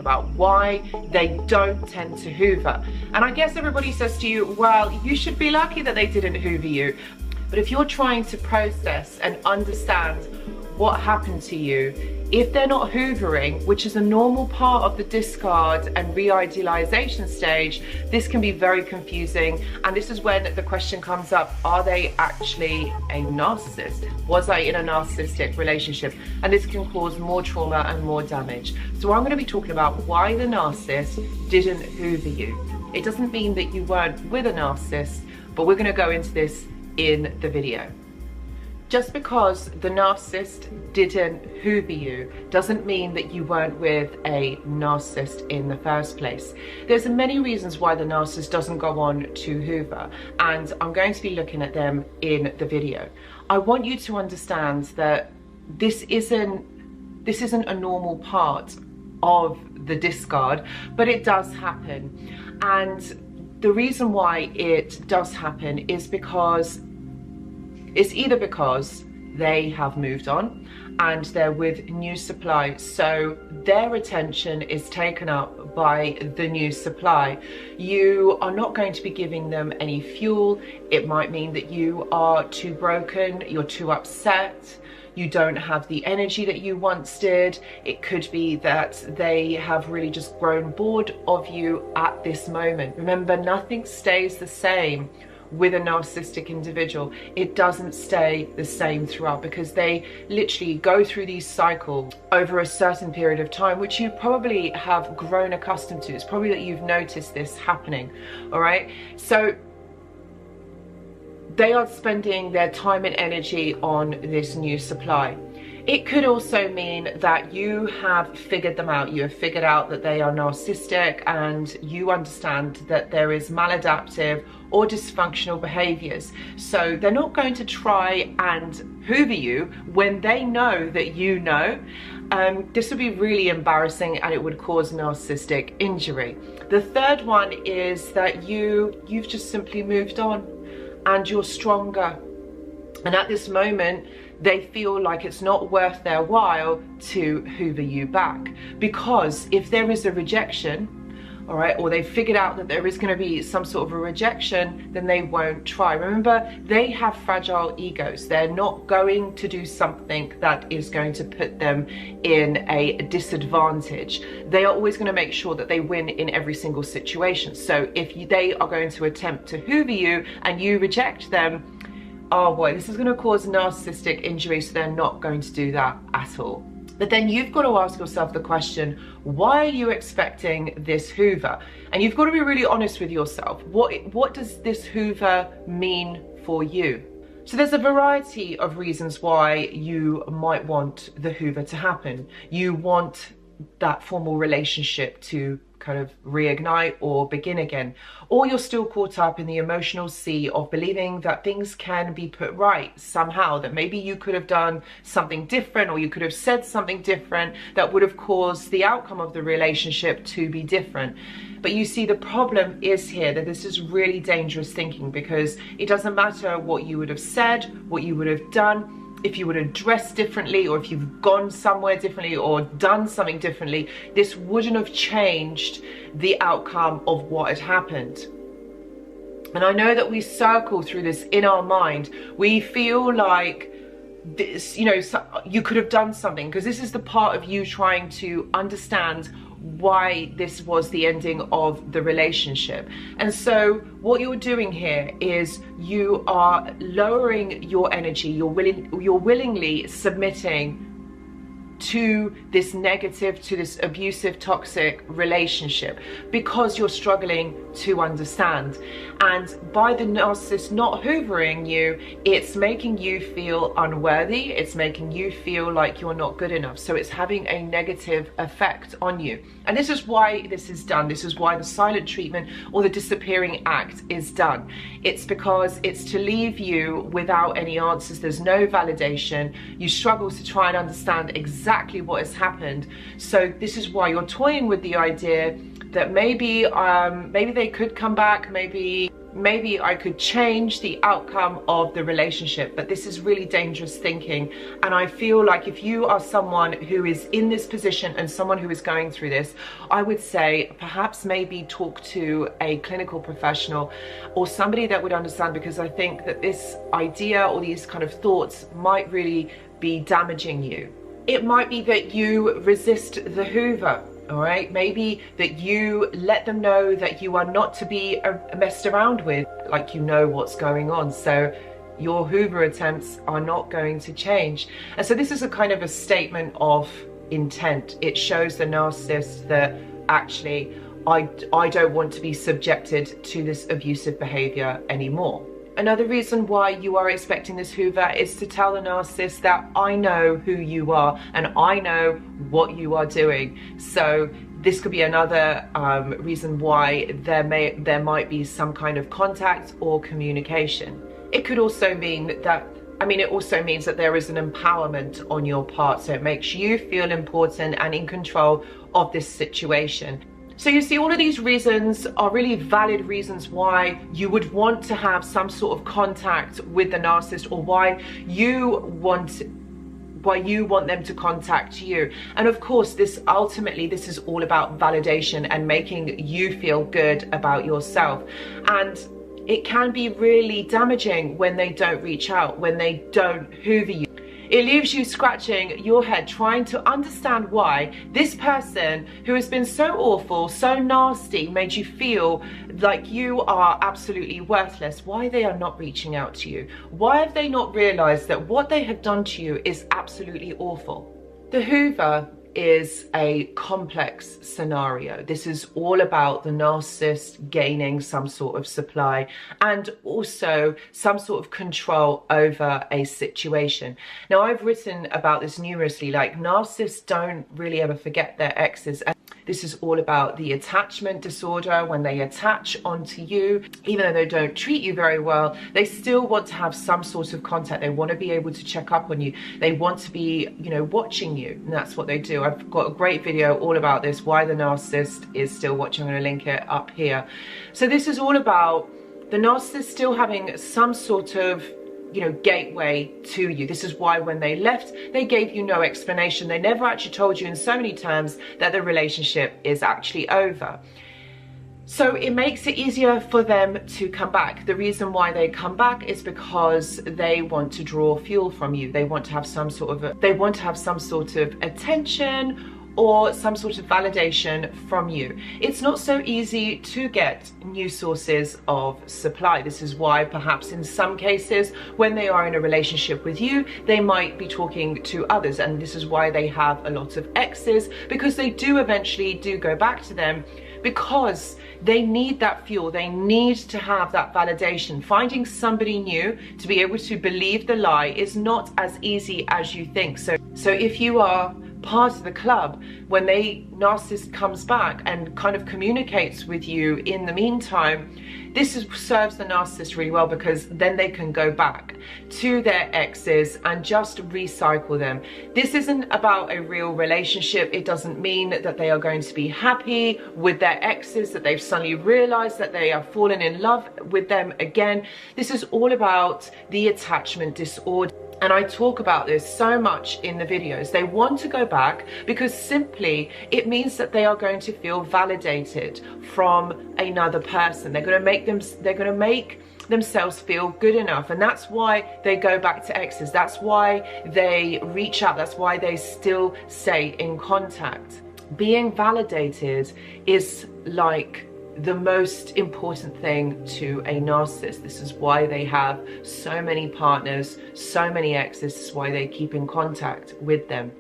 about why they don't tend to hoover. And I guess everybody says to you, well, you should be lucky that they didn't hoover you. But if you're trying to process and understand what happened to you, if they're not hoovering, which is a normal part of the discard and re-idealization stage, this can be very confusing. And this is when the question comes up, are they actually a narcissist? Was I in a narcissistic relationship? And this can cause more trauma and more damage. So I'm going to be talking about why the narcissist didn't hoover you. It doesn't mean that you weren't with a narcissist, but we're going to go into this in the video. Just because the narcissist didn't hoover you doesn't mean that you weren't with a narcissist in the first place. There's many reasons why the narcissist doesn't go on to hoover, and I'm going to be looking at them in the video. I want you to understand that this isn't a normal part of the discard, but it does happen. And the reason why it does happen is because it's either because they have moved on and they're with new supply, so their attention is taken up by the new supply. You are not going to be giving them any fuel. It might mean that you are too broken, you're too upset, you don't have the energy that you once did. It could be that they have really just grown bored of you at this moment. Remember, nothing stays the same with a narcissistic individual. It doesn't stay the same throughout, because they literally go through these cycles over a certain period of time, which you probably have grown accustomed to. It's probably that you've noticed this happening. All right, so they are spending their time and energy on this new supply. It could also mean that you have figured them out. You have figured out that they are narcissistic, and you understand that there is maladaptive or dysfunctional behaviors. So they're not going to try and hoover you when they know that you know. This would be really embarrassing, and it would cause narcissistic injury. The third one is that you've just simply moved on and you're stronger. And at this moment, they feel like it's not worth their while to hoover you back. Because if there is a rejection, all right, or they figured out that there is going to be some sort of a rejection, then they won't try. Remember, they have fragile egos. They're not going to do something that is going to put them in a disadvantage. They are always going to make sure that they win in every single situation. So if they are going to attempt to hoover you and you reject them, oh boy, this is going to cause narcissistic injury, so they're not going to do that at all. But then you've got to ask yourself the question, why are you expecting this hoover? And you've got to be really honest with yourself. What does this hoover mean for you? So there's a variety of reasons why you might want the hoover to happen. You want that formal relationship to kind of reignite or begin again, or you're still caught up in the emotional sea of believing that things can be put right somehow, that maybe you could have done something different, or you could have said something different that would have caused the outcome of the relationship to be different. But you see, the problem is here that this is really dangerous thinking, because it doesn't matter what you would have said, what you would have done, if you would have dressed differently, or if you've gone somewhere differently or done something differently, this wouldn't have changed the outcome of what had happened. And I know that we circle through this in our mind. We feel like this, you know, you could have done something, because this is the part of you trying to understand why this was the ending of the relationship. And so what you're doing here is you are lowering your energy. You're willingly submitting to this negative, to this abusive, toxic relationship, because you're struggling to understand. And by the narcissist not hoovering you, it's making you feel unworthy. It's making you feel like you're not good enough. So it's having a negative effect on you. And this is why this is done. This is why the silent treatment or the disappearing act is done. It's because it's to leave you without any answers. There's no validation. You struggle to try and understand exactly what has happened. So this is why you're toying with the idea that maybe they could come back, maybe maybe I could change the outcome of the relationship. But this is really dangerous thinking. And I feel like if you are someone who is in this position and someone who is going through this, I would say perhaps maybe talk to a clinical professional or somebody that would understand, because I think that this idea or these kind of thoughts might really be damaging you. It might be that you resist the Hoover. All right, maybe that you let them know that you are not to be messed around with, like you know what's going on. So your Hoover attempts are not going to change. And so this is a kind of a statement of intent. It shows the narcissist that actually, I don't want to be subjected to this abusive behavior anymore. Another reason why you are expecting this Hoover is to tell the narcissist that I know who you are and I know what you are doing. So this could be another reason why there might be some kind of contact or communication. It could also mean that, it also means that there is an empowerment on your part. So it makes you feel important and in control of this situation. So you see, all of these reasons are really valid reasons why you would want to have some sort of contact with the narcissist, or why you want them to contact you. And of course, this is all about validation and making you feel good about yourself. And it can be really damaging when they don't reach out, when they don't Hoover you. It leaves you scratching your head trying to understand why this person who has been so awful, so nasty, made you feel like you are absolutely worthless, why they are not reaching out to you. Why have they not realized that what they have done to you is absolutely awful? The Hoover is a complex scenario. This is all about the narcissist gaining some sort of supply and also some sort of control over a situation. Now, I've written about this numerously, like narcissists don't really ever forget their exes. And this is all about the attachment disorder. When they attach onto you, even though they don't treat you very well, they still want to have some sort of contact. They want to be able to check up on you. They want to be, watching you. And that's what they do. I've got a great video all about this, why the narcissist is still watching. I'm going to link it up here. So this is all about the narcissist still having some sort of gateway to you. This is why when they left, they gave you no explanation. They never actually told you in so many terms that the relationship is actually over. So it makes it easier for them to come back. The reason why they come back is because they want to draw fuel from you. They want to have some sort of attention or some sort of validation from you. It's not so easy to get new sources of supply. This is why perhaps in some cases when they are in a relationship with you, they might be talking to others, and this is why they have a lot of exes, because they do eventually go back to them, because they need that fuel. They need to have that validation. Finding somebody new to be able to believe the lie is not as easy as you think. So if you are part of the club, when the narcissist comes back and kind of communicates with you in the meantime, this serves the narcissist really well, because then they can go back to their exes and just recycle them. This isn't about a real relationship. It doesn't mean that they are going to be happy with their exes, that they've suddenly realized that they have fallen in love with them again. This is all about the attachment disorder. And I talk about this so much in the videos. They want to go back because simply it means that they are going to feel validated from another person. They're going to make themselves feel good enough, and that's why they go back to exes. That's why they reach out. That's why they still stay in contact. Being validated is like the most important thing to a narcissist. This is why they have so many partners, so many exes. This is why they keep in contact with them.